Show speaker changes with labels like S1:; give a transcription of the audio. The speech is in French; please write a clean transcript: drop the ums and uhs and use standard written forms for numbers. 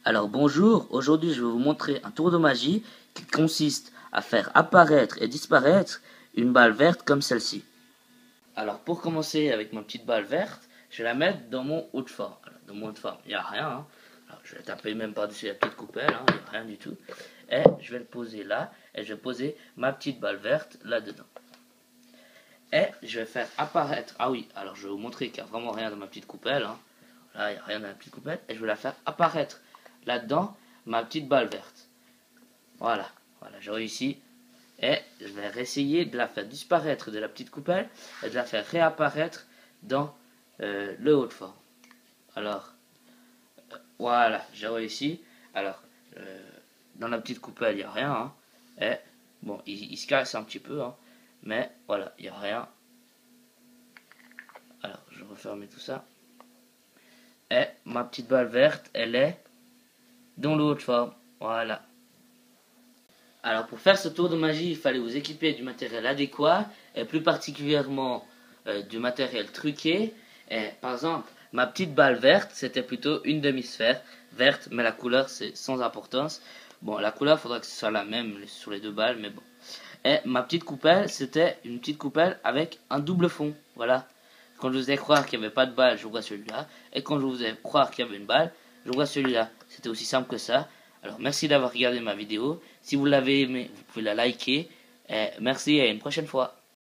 S1: Alors bonjour, aujourd'hui je vais vous montrer un tour de magie qui consiste à faire apparaître et disparaître une balle verte comme celle-ci. Alors pour commencer avec ma petite balle verte, je vais la mettre dans mon haut de forme. Alors, dans mon haut de forme, il n'y a rien. Hein. Alors, je vais taper même par-dessus la petite coupelle, il n'y a rien du tout. Et je vais le poser là, et je vais poser ma petite balle verte là-dedans. Et je vais faire apparaître, ah oui, alors je vais vous montrer qu'il n'y a vraiment rien dans ma petite coupelle. Là, il n'y a rien dans la petite coupelle, et je vais la faire apparaître là-dedans ma petite balle verte. Voilà, j'ai réussi. Et je vais réessayer de la faire disparaître de la petite coupelle et de la faire réapparaître dans le haut de forme. Alors, voilà, j'ai réussi. Alors, dans la petite coupelle, il n'y a rien. Hein. Et bon, il se casse un petit peu. Hein. Mais voilà, il n'y a rien. Alors, je referme tout ça. Et ma petite balle verte, elle est dans le haut de forme. Voilà. Alors pour faire ce tour de magie, il fallait vous équiper du matériel adéquat et plus particulièrement du matériel truqué. Et, par exemple, ma petite balle verte, c'était plutôt une demi-sphère verte, mais la couleur c'est sans importance. Bon, la couleur, il faudra que ce soit la même sur les deux balles, mais bon. Et ma petite coupelle, c'était une petite coupelle avec un double fond. Voilà. Quand je vous ai croire qu'il n'y avait pas de balle, je vois celui-là. Et quand je vous ai croire qu'il y avait une balle, je vois celui-là. C'était aussi simple que ça. Alors merci d'avoir regardé ma vidéo. Si vous l'avez aimé, vous pouvez la liker. Et merci et à une prochaine fois.